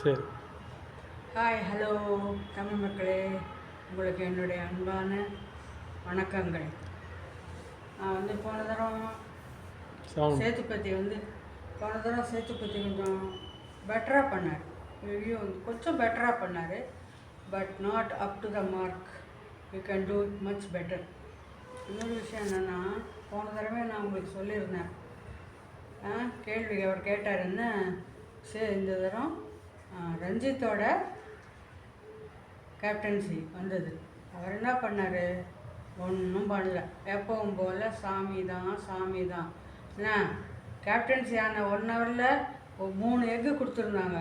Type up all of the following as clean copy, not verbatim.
சரி. Hi, hello Tamil மக்களே, உங்களுக்கு என்னுடைய அன்பான வணக்கங்கள். நான் வந்து போன தரம் சவுண்ட். சேத்துப்பத்தி கொஞ்சம் பெட்டராக பண்ணார். ரிவ்யூ வந்து கொஞ்சம் பெட்டராக பண்ணார். But not up to the mark. You can do it much better. இன்னொரு விஷயம் என்னென்னா, போன தடவை நான் உங்களுக்கு சொல்லியிருந்தேன், கேள்வி அவர் கேட்டார் என்ன, சரி இந்த தரம் ரஞ்சித்தோட கேப்டன்சி வந்தது. அவர் என்ன பண்ணார்? ஒன்றும் பண்ணல. எப்பவும் போல் சாமி தான். என்ன கேப்டன்சி ஆன 1 ஹவரில் 3 எக்கு கொடுத்துருந்தாங்க,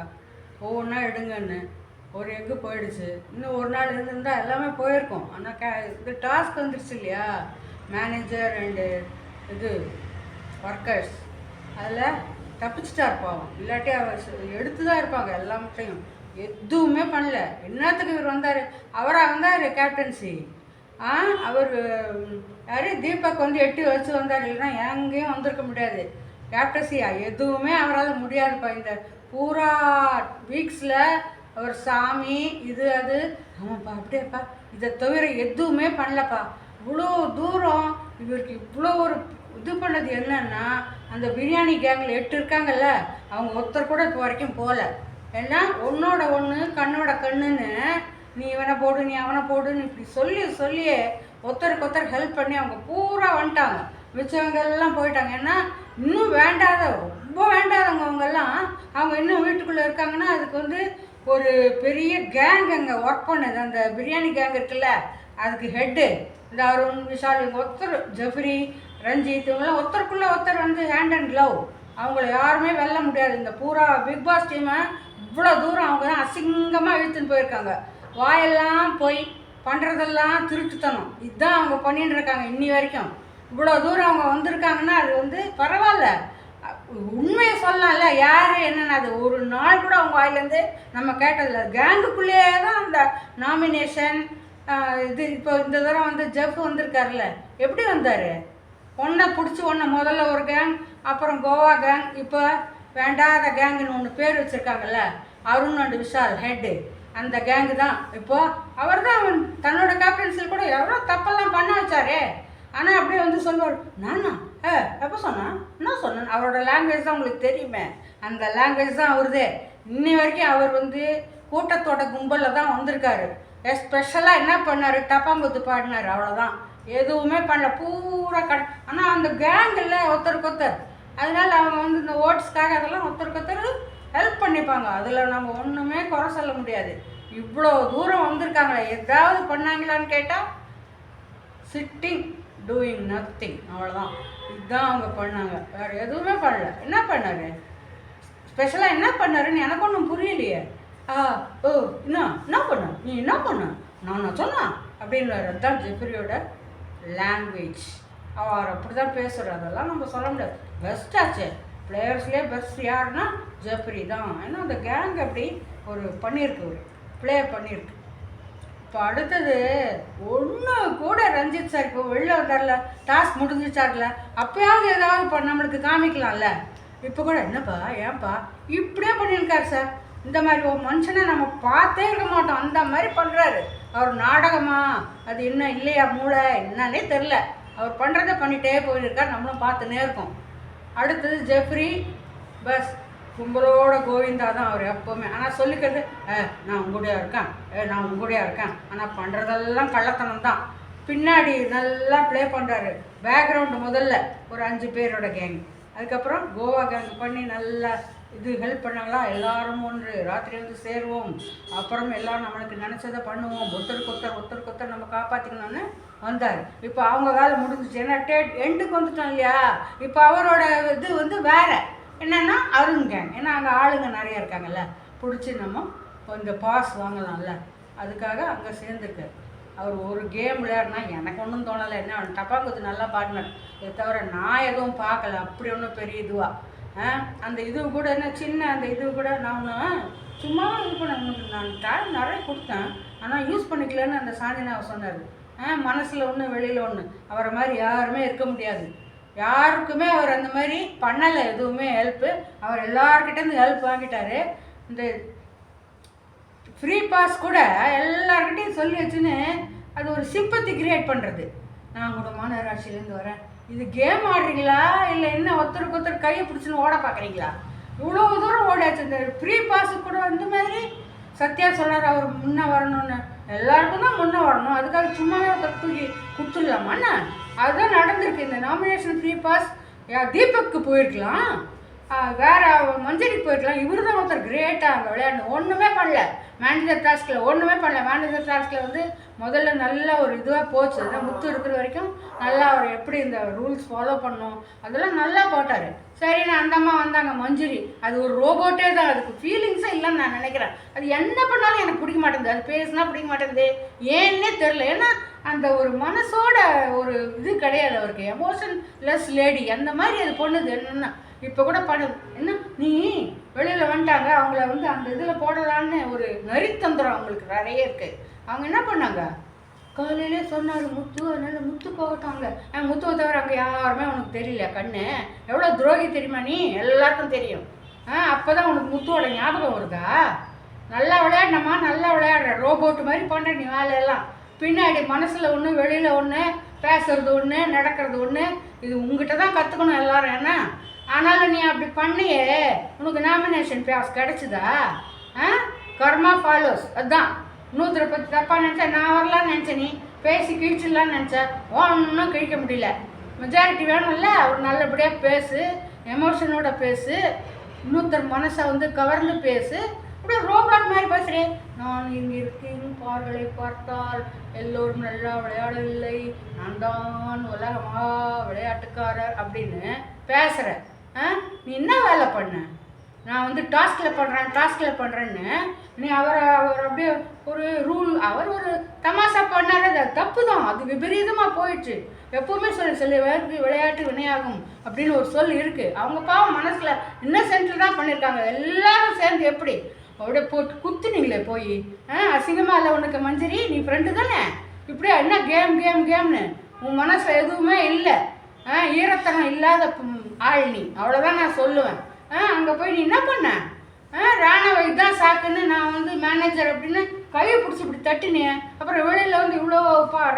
ஒவ்வொன்றா எடுங்கன்னு. ஒரு எக்கு போயிடுச்சு. இன்னும் ஒரு நாள் இருந்திருந்தால் எல்லாமே போயிருக்கும். ஆனால் இது டாஸ்க் வந்துடுச்சு இல்லையா, மேனேஜர் அண்டு இது ஒர்க்கர்ஸ், அதில் தப்பிச்சிட்டார் பாவம். இல்லாட்டி அவர் எடுத்து தான் இருப்பாங்க எல்லாத்தையும். எதுவுமே பண்ணல. என்னத்துக்கு இவர் வந்தார்? அவராக வந்தார் கேப்டன்சி. அவர் யார், தீபக் வந்து எட்டி வச்சு வந்தார். இல்லைன்னா எங்கேயும் வந்திருக்க முடியாது. கேப்டன்சியா எதுவுமே அவரால் முடியாதுப்பா. இந்த பூரா வீக்ஸில் அவர் சாமி இது அது ஆமாப்பா அப்படியேப்பா, இதை தவிர எதுவுமே பண்ணலப்பா. இவ்வளோ தூரம் இவருக்கு இவ்வளோ ஒரு இது பண்ணது என்னன்னா, அந்த பிரியாணி கேங்கில் 8 இருக்காங்கல்ல, அவங்க ஒருத்தர் கூட இப்போ வரைக்கும் போகல. ஏன்னா ஒன்னோட ஒன்று கண்ணோட கண்ணுன்னு, நீ இவனை போடு நீ அவனை போடுன்னு இப்படி சொல்லியே ஒருத்தருக்கு ஒருத்தர் ஹெல்ப் பண்ணி அவங்க பூரா வந்துட்டாங்க. மிச்சவங்க எல்லாம் போயிட்டாங்க. ஏன்னா இன்னும் ரொம்ப வேண்டாதவங்க அவங்கெல்லாம், அவங்க இன்னும் வீட்டுக்குள்ளே இருக்காங்கன்னா அதுக்கு வந்து ஒரு பெரிய கேங் அங்கே ஒர்க் பண்ணுது. அந்த பிரியாணி கேங் இருக்குல்ல, அதுக்கு ஹெட்டு இந்த அருண், விஷால், இவங்க ஒருத்தர், ஜெஃப்ரி, ரஞ்சித், இவங்களாம் ஒருத்தருக்குள்ளே ஒருத்தர் வந்து ஹேண்ட் அண்ட் க்ளவ். அவங்கள யாருமே வெல்ல முடியாது. இந்த பூரா பிக் பாஸ் டீமை இவ்வளோ தூரம் அவங்க தான் அசிங்கமாக இழுத்துன்னு போயிருக்காங்க. வாயெல்லாம் போய் பண்ணுறதெல்லாம் திருட்டுத்தனம். இதுதான் அவங்க பண்ணிட்டு இருக்காங்க இன்னி வரைக்கும். இவ்வளோ தூரம் அவங்க வந்திருக்காங்கன்னா அது வந்து பரவாயில்ல. உண்மையை சொல்லலாம்ல, யார் என்னென்ன, அது ஒரு நாள் கூட அவங்க வாயிலேருந்து நம்ம கேட்டதில்ல. கேங்குக்குள்ளேயே தான் அந்த நாமினேஷன் இது. இப்போ இந்த தூரம் வந்து ஜெஃப் வந்திருக்காருல்ல, எப்படி வந்தார்? ஒன்றை பிடிச்சி முதல்ல ஒரு கேங், அப்புறம் கோவா கேங், இப்போ வேண்டாத கேங்குன்னு ஒன்று பேர் வச்சுருக்காங்கல்ல, அருண் அண்ட் விஷால் ஹெட்டு, அந்த கேங்கு தான். இப்போது அவர் தான் தன்னோட கேப்டன்சியில் கூட எவ்வளோ தப்பெல்லாம் பண்ண வச்சாரே. ஆனால் அப்படியே வந்து சொல்லுவார், நானா எப்போ சொன்னான், என்ன சொன்னேன். அவரோட லாங்குவேஜ் தான் உங்களுக்கு தெரியுமே, அந்த லாங்குவேஜ் தான் அவருதே. இன்னி வரைக்கும் அவர் வந்து கூட்டத்தோட கும்பலில் தான் வந்திருக்காரு. ஸ்பெஷலாக என்ன பண்ணார்? டப்பாங்குத்து பாடினார், அவ்வளோதான். எதுவுமே பண்ணல, பூரா ஆனால் அந்த கேங்கில் ஒருத்தருக்கு ஒருத்தர், அதனால் அவங்க வந்து இந்த ஓட்ஸ்க்காக அதெல்லாம் ஒருத்தருக்கு ஒருத்தர் ஹெல்ப் பண்ணிப்பாங்க. அதில் நம்ம ஒன்றுமே குறை சொல்ல முடியாது. இவ்வளோ தூரம் வந்திருக்காங்களே, ஏதாவது பண்ணாங்களான்னு கேட்டால் சிட்டிங் டூயிங் நத்திங், அவ்வளோதான். இதுதான் அவங்க பண்ணாங்க, வேறு எதுவுமே பண்ணல. என்ன பண்ணார் ஸ்பெஷலாக? என்ன பண்ணாருன்னு எனக்கு ஒன்றும் புரியலையே. ஓ என்ன பண்ண நீ, என்ன பண்ண, நான் சொன்னான் அப்படின்னு. அதுதான் ஜெஃப்ரியோட லாங்குவேஜ். அவர் அப்படி தான் பேசுகிறார். அதெல்லாம் நம்ம சொல்ல முடியாது. பெஸ்ட்டாச்சு, பிளேயர்ஸ்லேயே பெஸ்ட் யாருன்னா ஜெஃப்ரி தான். ஏன்னா அந்த கேங் அப்படி ஒரு பண்ணியிருக்கு, ஒரு ப்ளே பண்ணியிருக்கு. இப்போ அடுத்தது ஒன்று கூட ரஞ்சித் சார் இப்போ வெளில வந்தார்ல, டாஸ்க் முடிஞ்சிச்சார்ல, அப்போயாவது ஏதாவது இப்போ நம்மளுக்கு காமிக்கலாம்ல. இப்போ கூட என்னப்பா ஏன்பா இப்படியே பண்ணியிருக்காரு சார். இந்த மாதிரி ஒரு மனுஷனை நம்ம பார்த்தே இருக்க மாட்டோம், அந்த மாதிரி பண்ணுறாரு. அவர் நாடகமா அது இன்னும் இல்லையா, மூளை என்னன்னே தெரில. அவர் பண்ணுறதை பண்ணிகிட்டே போயிருக்கார், நம்மளும் பார்த்துன்னே இருக்கோம். அடுத்தது ஜெஃப்ரி, பஸ் கும்பலோட கோவிந்தா தான் அவர் எப்போவுமே. ஆனால் சொல்லிக்கிறது நான் உங்களுடையா இருக்கேன், ஆனால் பண்ணுறதெல்லாம் கள்ளத்தனம் தான். பின்னாடி நல்லா ப்ளே பண்ணுறாரு. பேக்ரவுண்டு முதல்ல ஒரு 5 பேரோட கேங், அதுக்கப்புறம் கோவா கேங் பண்ணி நல்லா இது ஹெல்ப் பண்ணாங்களா. எல்லாரும் ஒன்று ராத்திரி வந்து சேருவோம், அப்புறம் எல்லோரும் நம்மளுக்கு நினச்சதை பண்ணுவோம், ஒருத்தருக்கு ஒருத்தர் நம்ம காப்பாற்றிக்கணும்னு வந்தார். இப்போ அவங்க வேலை முடிஞ்சிச்சு. ஏன்னா எண்டுக்கு வந்துட்டோம் இல்லையா. இப்போ அவரோட இது வந்து வேறு என்னென்னா அருண் கேங். ஏன்னா அங்கே ஆளுங்க நிறையா இருக்காங்கல்ல, பிடிச்சி நம்ம இந்த பாஸ் வாங்கலாம்ல, அதுக்காக அங்கே சேர்ந்துருக்கார். அவர் ஒரு கேம் விளையாடினா எனக்கு ஒன்றும் தோணலை. என்ன டப்பாங்குத்து நல்லா பாடினார், இதை தவிர நான் எதுவும் பார்க்கல அப்படி ஒன்றும் பெரிய இதுவாக. அந்த இது கூட என்ன சின்ன அந்த இது கூட நான் சும்மா இது பண்ண, உனக்கு நான் டைம் நிறைய கொடுத்தேன் ஆனால் யூஸ் பண்ணிக்கலன்னு அந்த சாந்தினாவை சொன்னார். மனசில் ஒன்று வெளியில் ஒன்று. அவரை மாதிரி யாருமே இருக்க முடியாது. யாருக்குமே அவர் அந்த மாதிரி பண்ணலை, எதுவுமே ஹெல்ப்பு. அவர் எல்லார்கிட்டேருந்து ஹெல்ப் வாங்கிட்டார். இந்த ஃப்ரீ பாஸ் கூட எல்லார்கிட்டையும் சொல்லி வச்சுன்னு அது ஒரு சிம்பத்தி கிரியேட் பண்ணுறது. நான் கூட மாநகராட்சியிலேருந்து வரேன், இது கேம் ஆடுறீங்களா இல்லை என்ன ஒருத்தருக்கு ஒருத்தர் கையை பிடிச்சின்னு ஓட பார்க்குறீங்களா? இவ்வளோ தூரம் ஓடாச்சு. இந்த ஃப்ரீ பாஸு கூட இந்த மாதிரி சத்யா சொல்கிறார் அவர் முன்னே வரணும்னு. எல்லாருக்கும் தான் முன்னே வரணும், அதுக்காக சும்மாவே ஒருத்தர் தூக்கி கொடுத்துடலாமாண்ணா? அதுதான் நடந்திருக்கு. இந்த நாமினேஷன் ஃப்ரீ பாஸ் தீபக்கு போயிருக்கலாம், வேற மஞ்சரிக்கு போயிருக்கலாம். இவரு தான் ஒருத்தர் கிரேட்டாக அங்கே விளையாடணும். ஒன்றுமே பண்ணல மேனேஜர் டாஸ்கில், ஒன்றுமே பண்ணல. மேனேஜர் டாஸ்கில் வந்து முதல்ல நல்ல ஒரு இதுவாக போச்சு. அதான் முத்து இருக்கிற வரைக்கும் நல்லா அவர் எப்படி இந்த ரூல்ஸ் ஃபாலோ பண்ணணும் அதெல்லாம் நல்லா போட்டார். சரிண்ணா அந்த அம்மா வந்தாங்க மஞ்சுரி, அது ஒரு ரோபோட்டே தான், அதுக்கு ஃபீலிங்ஸே இல்லைன்னு நான் நினைக்கிறேன். அது என்ன பண்ணாலும் எனக்கு பிடிக்க மாட்டேங்குது, அது பேசினா பிடிக்க மாட்டேங்குது, ஏன்னே தெரில. ஏன்னா அந்த ஒரு மனசோட ஒரு இது கிடையாது அவருக்கு, எமோஷன் லெஸ் லேடி அந்த மாதிரி அது பண்ணுது. என்னென்னா இப்போ கூட பண்ணுது, என்ன நீ வெளியில் வந்துட்டாங்க அவங்கள வந்து அந்த இதில் போடலான்னு ஒரு நரித்தந்திரம் அவங்களுக்கு நிறைய இருக்குது. அவங்க என்ன பண்ணாங்க, காலையிலே சொன்னார் முத்து, அதனால முத்து போகட்டாங்க. முத்துவை தவிர அங்கே யாருமே உனக்கு தெரியல கண்ணு, எவ்வளோ துரோகி தெரியுமா நீ, எல்லாருக்கும் தெரியும். அப்போ தான் உனக்கு முத்துவோட ஞாபகம் வருதா? நல்லா விளையாடினம்மா, நல்லா விளையாடுற, ரோபோட்டு மாதிரி பண்ணுற நீ வேலையெல்லாம். பின்னாடி மனசில் ஒன்று வெளியில் ஒன்று, பேசுறது ஒன்று, நடக்கிறது ஒன்று. இது உங்ககிட்ட தான் கற்றுக்கணும் எல்லாரும். என்ன ஆனாலும் நீ அப்படி பண்ணியே உனக்கு நாமினேஷன் பாஸ் கிடச்சிதா? கர்மா ஃபாலோஸ். அதுதான் இன்னொருத்தரை பற்றி தப்பாக நினச்சா, நான் வரலான்னு நினச்சேன், நீ பேசி கிழிச்சிடலான்னு நினச்சேன், ஒன்றும் கிழிக்க முடியல. மெஜாரிட்டி வேணும்ல, ஒரு நல்லபடியாக பேசு, எமோஷனோட பேசு, இன்னொருத்தர் மனசை வந்து கவர்ந்து பேசு. அப்படியே ரோபோட் மாதிரி பேசுகிறேன். நான் இங்கே இருக்கேன், பார்களை பார்த்தால் எல்லோரும் நல்லா விளையாடவில்லை, நான் தான் உலகமா விளையாட்டுக்காரர் அப்படின்னு பேசுகிற. நீ என்ன வேலை பண்ண? நான் வந்து டாஸ்கில் பண்ணுறேன்னு நீ அவர் அப்படியே ஒரு ரூல், அவர் ஒரு தமாஷா பண்ணார், அது தப்பு தான், அது விபரீதமாக போயிடுச்சு. எப்போவுமே சில பேருக்கு விளையாட்டு வினையாகும் அப்படின்னு ஒரு சொல் இருக்குது. அவங்க பாவம் மனசில் இன்னசென்ட்டில் தான் பண்ணியிருக்காங்க. எல்லாரும் சேர்ந்து எப்படி அப்படியே போட்டு குத்துனீங்களே போய், அசிங்கமாக இல்லை உனக்கு மஞ்சரி, நீ ஃப்ரெண்டு தானே, இப்படியா என்ன கேம்னு உன் மனசில் எதுவுமே இல்லை, ஈரத்தனம் இல்லாத ஆள் நீ, அவ்வளோதான் நான் சொல்லுவேன். அங்கே போய் நீ என்ன பண்ண? ராணவ இதுதான் சாக்குன்னு நான் வந்து மேனேஜர் அப்படின்னு கையை பிடிச்சி இப்படி தட்டினேன். அப்புறம் வெளியில் வந்து இவ்வளோ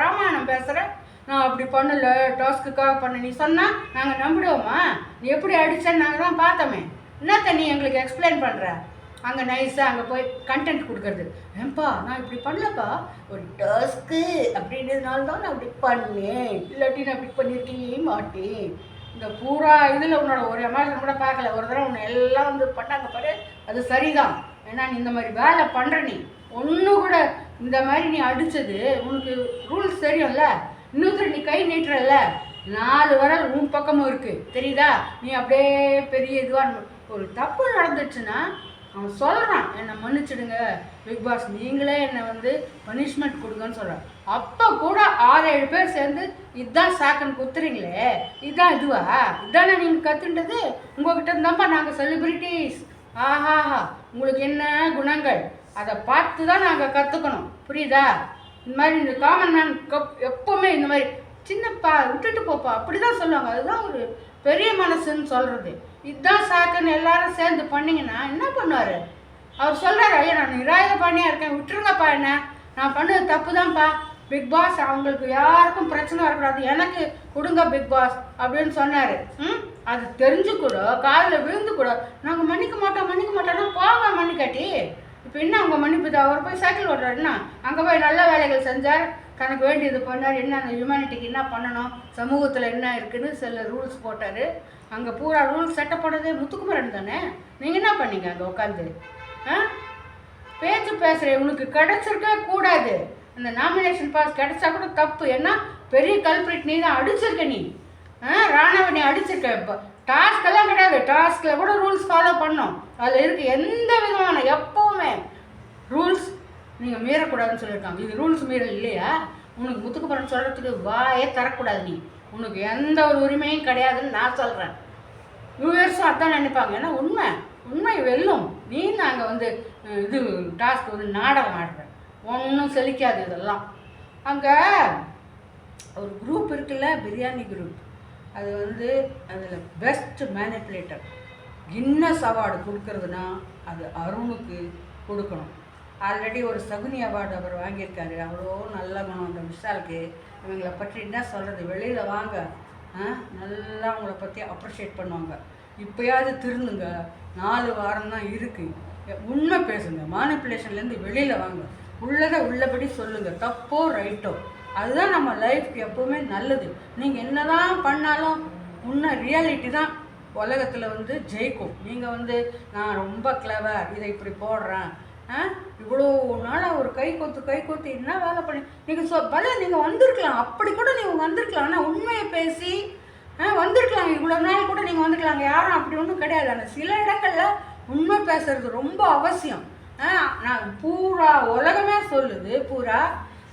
ராமாயணம் பேசுகிறேன், நான் அப்படி பண்ணலை, டாஸ்க்குக்காக பண்ண நீ சொன்னால் நாங்கள் நம்பிடுவோமா? நீ எப்படி அடித்தேன்னு நாங்கள் தான் பார்த்தோமே, என்னத்த நீ எங்களுக்கு எக்ஸ்பிளைன் பண்ணுற? அங்கே நைஸாக அங்கே போய் கண்டென்ட் கொடுக்கறது, ஏன்பா நான் இப்படி பண்ணலப்பா, ஒரு டாஸ்க்கு அப்படின்றதுனால தான் நான் அப்படி பண்ணேன், இல்லாட்டி நான் அப்படி பண்ணியிருக்கே மாட்டேன். இந்த பூரா இதில் உன்னோட ஒரு எமோஷன் கூட பார்க்கல. ஒரு தடவை உன்னை எல்லாம் வந்து பண்ணாங்க பாரு, அது சரிதான். ஏன்னா நீ இந்த மாதிரி வேலை பண்ணுற, நீ ஒன்று கூட இந்த மாதிரி நீ அடித்தது உனக்கு ரூல்ஸ் தெரியும்ல. இன்னொருத்தர் நீ கை நீட்டுறல, 4 விரல் உன் பக்கமும் இருக்குது தெரியுதா? நீ அப்படியே பெரிய இதுவாக ஒரு தப்பு நடந்துச்சுன்னா அவன் சொல்கிறான், என்னை மன்னிச்சிடுங்க பிக் பாஸ், நீங்களே என்னை வந்து பனிஷ்மெண்ட் கொடுங்கன்னு சொல்கிறான். அப்போ கூட 6-7 பேர் சேர்ந்து இதுதான் சாக்குன்னு குத்துறீங்களே, இதுதான் இதுவா? இதுதானே நீங்கள் கற்றுன்றது? உங்கள்கிட்ட இருந்தாப்பா நாங்கள் செலிப்ரிட்டிஸ், ஆஹாஹா உங்களுக்கு என்ன குணங்கள், அதை பார்த்து தான் நாங்கள் கற்றுக்கணும், புரியுதா? இந்த மாதிரி இந்த காமன் மேன் எப்போவுமே இந்த மாதிரி சின்னப்பா விட்டுட்டு போப்பா அப்படி தான் சொல்லுவாங்க. அதுதான் ஒரு பெரிய மனசுன்னு சொல்கிறது. இதுதான் சாக்குன்னு எல்லாரும் சேர்ந்து பண்ணிங்கன்னா என்ன பண்ணுவார்? அவர் சொல்கிறார், ஐயா நான் நிராயுத பாணியாக இருக்கேன், விட்டுருங்கப்பா, என்ன நான் பண்ணது தப்பு தான்ப்பா, பிக் பாஸ் அவங்களுக்கு யாருக்கும் பிரச்சனை வரக்கூடாது, எனக்கு கொடுங்க பிக் பாஸ் அப்படின்னு சொன்னார். அது தெரிஞ்சு கூட காதில் விழுந்து கூட நாங்கள் மன்னிக்க மாட்டோம்னா போங்க மன்னிக்காட்டி. இப்போ என்ன அவங்க மன்னிப்பு தான்? அவர் போய் சைக்கிள் ஓட்டுறாருன்னா அங்கே போய் நல்ல வேலைகள் செஞ்சார், தனக்கு வேண்டியது பண்ணார், என்ன அந்த ஹியூமனிட்டிக்கு என்ன பண்ணணும், சமூகத்தில் என்ன இருக்குதுன்னு சில ரூல்ஸ் போட்டார். அங்கே பூரா ரூல்ஸ் செட்டப் போட்டதே முத்துக்குமரன் தானே. நீங்கள் என்ன பண்ணீங்க அங்கே உட்காந்து? பேச்சு பேசுகிறேன், உனக்கு கிடச்சிருக்கே கூடாது. அந்த நாமினேஷன் பாஸ் கிடச்சா கூட தப்பு, ஏன்னா பெரிய கல்பிரிட் நீ தான், அடிச்சிருக்க நீ. ராணாவை நீ அடிச்சிருக்க. இப்போ டாஸ்க்கெல்லாம் கிடையாது, டாஸ்கில் கூட ரூல்ஸ் ஃபாலோ பண்ணோம். அதில் இருக்குது எந்த விதமான எப்போவுமே ரூல்ஸ் நீங்கள் மீறக்கூடாதுன்னு சொல்லியிருக்காங்க. இது ரூல்ஸ் மீறல் இல்லையா? உனக்கு முத்துக்குமரன் சொல்கிறதுக்கு வாயே தரக்கூடாது, நீ உனக்கு எந்த ஒரு உரிமையும் கிடையாதுன்னு நான் சொல்கிறேன். வியூவர்ஸும் அதான் நினைப்பாங்க. ஏன்னா உண்மை வெல்லும். நீ நாங்கள் வந்து இது டாஸ்க் வந்து நாடகம் ஆடுறேன், ஒன்றும் செழிக்காது இதெல்லாம். அங்கே ஒரு குரூப் இருக்குல்ல, பிரியாணி குரூப், அது வந்து அதில் பெஸ்ட் மேனிப்புலேட்டர் கின்னஸ் அவார்டு கொடுக்கறதுனா அது அருணுக்கு கொடுக்கணும். ஆல்ரெடி ஒரு சகுனி அவார்டு அவர் வாங்கியிருக்காரு. அவ்வளோ நல்ல குணம் அந்த விஷாலுக்கு. இவங்களை பற்றி என்ன சொல்கிறது, வெளியில் வாங்க, நல்லா உங்களை பற்றி அப்ரிஷியேட் பண்ணுவாங்க. இப்போயாவது திருந்துங்க, 4 வாரம் தான் இருக்குது. உண்மை பேசுங்க, மேனிப்புலேஷன்லேருந்து வெளியில் வாங்க, உள்ளதை உள்ளபடி சொல்லுங்கள், தப்போ ரைட்டோ. அதுதான் நம்ம லைஃப்க்கு எப்போவுமே நல்லது. நீங்கள் என்ன தான் பண்ணாலும் உண்மை ரியாலிட்டி தான் உலகத்தில் வந்து ஜெயிக்கும். நீங்கள் நான் ரொம்ப கிளவர், இதை இப்படி போடுறேன், இவ்வளோ நாளாக ஒரு கை கொத்து என்ன வேலை பண்ணி நீங்கள் நீங்கள் வந்திருக்கலாம், அப்படி கூட நீங்கள் வந்திருக்கலாம். ஆனால் உண்மையை பேசி வந்திருக்கலாம், இவ்வளோ நாள் கூட நீங்கள் வந்துருக்கலாங்க. யாரும் அப்படி ஒன்றும் கிடையாது. ஆனால் சில இடங்களில் உண்மை பேசுறது ரொம்ப அவசியம். நான் பூரா உலகமே சொல்லுது,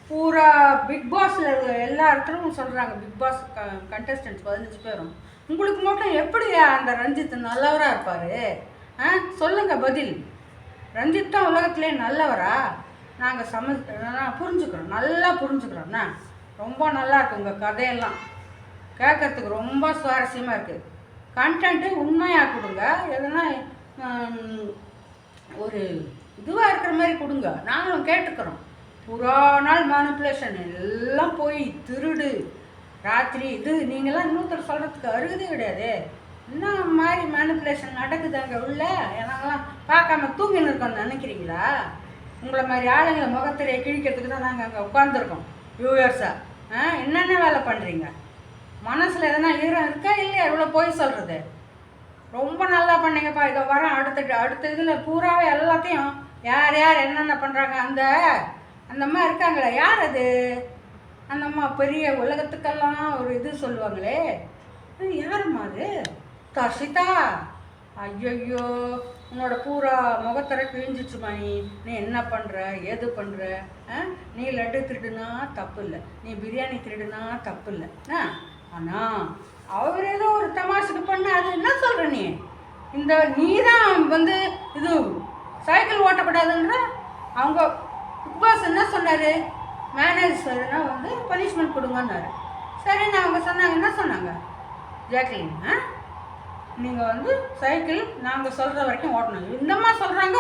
பூரா பிக் பாஸில் எல்லா இடத்துலையும் சொல்கிறாங்க, பிக் பாஸ் கண்டஸ்டன்ஸ் 15 பேரும். உங்களுக்கு மட்டும் எப்படி அந்த ரஞ்சித் நல்லவராக இருப்பார்? சொல்லுங்கள் பதில். ரஞ்சித் தான் உலகத்திலே நல்லவரா? நாங்கள் புரிஞ்சுக்கிறோம், நல்லா புரிஞ்சுக்கிறோம்ண்ணா. ரொம்ப நல்லா இருக்குது உங்கள் கதையெல்லாம், கேட்குறதுக்கு ரொம்ப சுவாரஸ்யமாக இருக்குது. கண்டென்ட்டு உண்மையாக கொடுங்க, எதுனா ஒரு இதுவாக இருக்கிற மாதிரி கொடுங்க, நாங்களும் கேட்டுக்கிறோம். நாள் மேனிப்புலேஷன் எல்லாம் போய் திருடு ராத்திரி இது நீங்கள்லாம் இன்னொருத்தர் சொல்கிறதுக்கு அருகதே கிடையாது. என்ன மாதிரி மேனிப்புலேஷன் நடக்குது அங்கே உள்ள? நாங்களாம் பார்க்காம தூங்கின்னு இருக்கோம்னு நினைக்கிறீங்களா? உங்களை மாதிரி ஆளுங்களை முகத்திரையை கிழிக்கிறதுக்கு தான் நாங்கள் அங்கே உட்காந்துருக்கோம் வியூவர்ஸாக. என்னென்ன வேலை பண்ணுறீங்க? மனசில் எதனா ஈரம் இருக்கா இல்லையா? இவ்வளோ போய் சொல்கிறது ரொம்ப நல்லா பண்ணீங்கப்பா. இதை வரேன் அடுத்த இதில் பூராவே எல்லாத்தையும் யார் என்னென்ன பண்ணுறாங்க. அந்த அம்மா இருக்காங்களே, யார் அது? அந்த அம்மா பெரிய உலகத்துக்கெல்லாம் ஒரு இது சொல்லுவாங்களே, யாரும்மா அது? தர்ஷிதா. ஐயோ, உன்னோட பூரா முகத்தரை கிழிஞ்சிச்சுமா. நீ என்ன பண்ணுற, ஏது பண்ணுற? நீ லட்டு திருடுனா தப்பு இல்லை, நீ பிரியாணி திருடுனா தப்பு இல்லை. ஆனால் அவர் ஏதோ ஒரு தமாஷுக்கு பண்ண, அது என்ன சொல்கிற நீ தான் இது சைக்கிள் ஓட்டக்கூடாதுன்ற அவங்க பிக் பாஸ் என்ன சொன்னார்? மேனேஜர்னா பனிஷ்மெண்ட் கொடுங்கன்னாரு. சரின்னு அவங்க சொன்னாங்க. என்ன சொன்னாங்க? ஜாக்லின், நீங்கள் சைக்கிள் நாங்கள் சொல்கிற வரைக்கும் ஓட்டணும். இந்தம்மா சொல்கிறாங்க,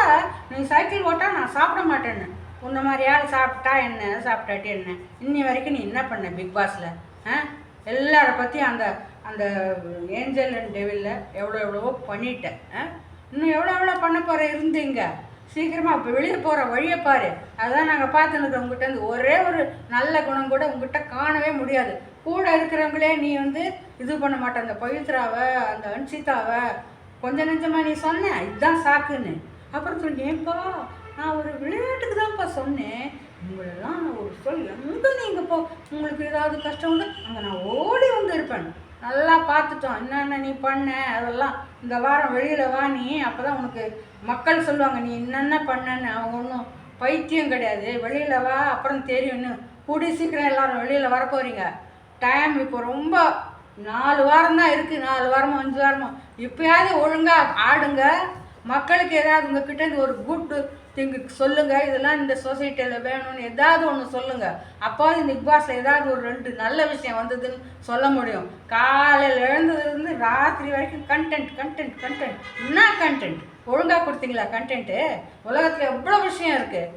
நீங்கள் சைக்கிள் ஓட்டா நான் சாப்பிட மாட்டேன்னு. உன்ன மாதிரி யார் சாப்பிட்டா என்ன, சாப்பிட்டாட்டி என்ன? இன்னி வரைக்கும் நீ என்ன பண்ண பிக் பாஸில்? எல்லாரை பற்றி அந்த ஏஞ்சல் அண்ட் டெவிலில் எவ்வளவோ பண்ணிட்டேன். இன்னும் எவ்வளோ பண்ண போகிற இருந்தீங்க? சீக்கிரமாக இப்போ வெளியே போகிற வழியை பாரு. அதுதான் நாங்கள் பார்த்துன்னு உங்ககிட்ட ஒரே ஒரு நல்ல குணம் கூட உங்ககிட்ட காணவே முடியாது. கூட இருக்கிறவங்களே நீ இது பண்ண மாட்டேன். அந்த பவித்ராவை, அந்த அன்சிதாவை கொஞ்சம் நெஞ்சமாக நீ சொன்ன, இதுதான் சாக்குன்னு. அப்புறம் சொன்னேன்ப்பா, நான் ஒரு விளையாட்டுக்கு தான்ப்பா சொன்னேன். உங்களெல்லாம் நான் ஒரு எங்கே நீங்கள் உங்களுக்கு ஏதாவது கஷ்டம் அங்கே நான் ஓடி இருப்பேன். நல்லா பார்த்துட்டோம், என்னென்ன நீ பண்ண அதெல்லாம். இந்த வாரம் வெளியில் வா நீ, அப்போ தான் உனக்கு மக்கள் சொல்லுவாங்க நீ என்னென்ன பண்ணன்னு. அவங்க ஒன்றும் பைத்தியம் கிடையாது. வெளியில் வா, அப்புறம் தெரியும்னு. கூடி சீக்கிரம் எல்லோரும் வெளியில் வரப்போகிறீங்க. டைம் இப்போ ரொம்ப 4 வாரம் தான் இருக்குது, 4 வாரமோ 5 வாரமோ. இப்போயாவது ஒழுங்காக ஆடுங்க. மக்களுக்கு ஏதாவது உங்ககிட்ட ஒரு குட் திங்கு சொல்லுங்கள், இதெல்லாம் இந்த சொசைட்டியில் வேணும்னு ஏதாவது ஒன்று சொல்லுங்கள். அப்போது இந்த பிக் பாஸில் ஏதாவது ஒரு 2 நல்ல விஷயம் வந்ததுன்னு சொல்ல முடியும். காலையில் எழுந்ததுலேருந்து ராத்திரி வரைக்கும் கண்டென்ட். என்ன கண்டென்ட்? ஒழுங்காக கொடுத்தீங்களா கண்டென்ட்டு? உலகத்தில் எவ்வளோ விஷயம் இருக்குது.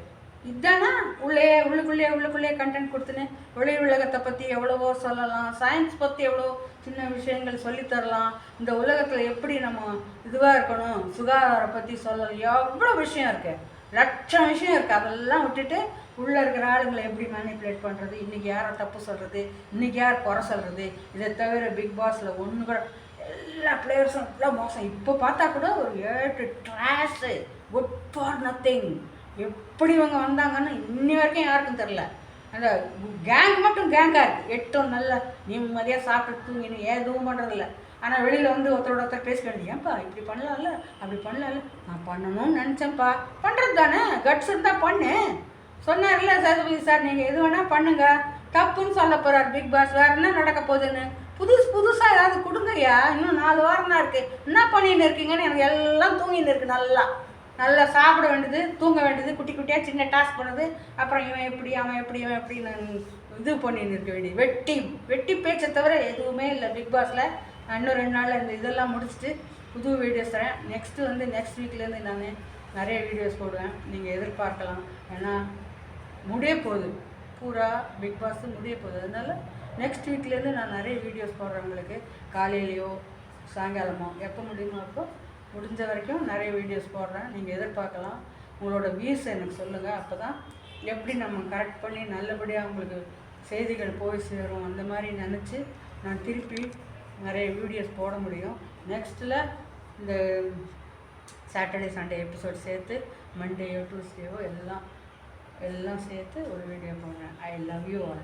இதுதானா உள்ளுக்குள்ளேயே கண்டென்ட் கொடுத்துன்னு வெளி உலகத்தை பற்றி எவ்வளவோ சொல்லலாம். சயின்ஸ் பற்றி எவ்வளோ சின்ன விஷயங்கள் சொல்லித்தரலாம். இந்த உலகத்தில் எப்படி நம்ம இதுவாக இருக்கணும், சுகாதாரம் பற்றி சொல்லலாம். எவ்வளோ விஷயம் இருக்குது, லட்சம் விஷயம் இருக்குது. அதெல்லாம் விட்டுட்டு உள்ளே இருக்கிற ஆளுங்களை எப்படி மேனிப்புலேட் பண்ணுறது, இன்றைக்கி யாரை தப்பு சொல்கிறது, இன்றைக்கி யார் குறை சொல்கிறது. இதை தவிர பிக் பாஸில் ஒன்று கூட எல்லா பிளேயர்ஸும் எல்லாம் மோசம். இப்போ பார்த்தா கூட ஒரு 8 ட்ராஷு, குட் ஃபார் நத்திங். எப்படி இவங்க வந்தாங்கன்னு இன்னி வரைக்கும் யாருக்கும் தெரில. அந்த கேங் மட்டும் கேங்காக இருக்குது. 8 நல்ல நிம்மதியாக சாப்பிட்டு தூங்கின்னு எதுவும் பண்ணுறதில்ல. ஆனால் வெளியில் ஒருத்தர் பேசிக்கிட்டு, ஏன்ப்பா இப்படி பண்ணலாம்ல, அப்படி பண்ணலாம்ல. நான் பண்ணணும்னு நினச்சேன்ப்பா. பண்ணுறது தானே, கட்ஸ் இருந்தால் பண்ணு சொன்னார்ல சதுபதி சார். நீங்கள் எது வேணால் பண்ணுங்க, தப்புன்னு சொல்ல போகிறார் பிக் பாஸ். வேறு என்ன நடக்க போகுதுன்னு புதுசாக ஏதாவது கொடுங்கய்யா. இன்னும் 4 வாரம் தான் இருக்குது. என்ன பண்ணின்னு இருக்கீங்கன்னு எனக்கு எல்லாம் தூங்கின்னு இருக்குது. நல்லா சாப்பிட வேண்டியது, தூங்க வேண்டியது, குட்டி குட்டியாக சின்ன டாஸ்க் பண்ணுறது. அப்புறம் இவன் எப்படி நான் இது பண்ணின்னு இருக்க வேண்டியது. வெட்டி பேச்சை தவிர எதுவுமே இல்லை பிக் பாஸில். இன்னும் 2 நாளில் இந்த இதெல்லாம் முடிச்சுட்டு புது வீடியோஸ் தரேன். நெக்ஸ்ட் வீக்லேருந்து நான் நிறைய வீடியோஸ் போடுவேன், நீங்கள் எதிர்பார்க்கலாம். ஏன்னா முடிய போகுது, பூரா பிக் பாஸ் முடிய போகுது. அதனால் நெக்ஸ்ட் வீக்லேருந்து நான் நிறைய வீடியோஸ் போடுறேன் உங்களுக்கு. காலையிலையோ சாயங்காலமோ எப்போ முடியுமோ அப்போ முடிஞ்ச வரைக்கும் நிறைய வீடியோஸ் போடுறேன், நீங்கள் எதிர்பார்க்கலாம். உங்களோட வியூஸ் எனக்கு சொல்லுங்கள். அப்போ தான் எப்படி நம்ம கரெக்ட் பண்ணி நல்லபடியாக உங்களுக்கு செய்திகள் போய் சேரும் அந்த மாதிரி நினச்சி நான் திருப்பி நிறைய வீடியோஸ் போட முடியும். நெக்ஸ்ட்டில் இந்த சாட்டர்டே சண்டே எபிசோட் சேர்த்து மண்டேயோ டியூஸ்டேவோ எல்லாம் சேர்த்து ஒரு வீடியோ போடுறேன். I love you all.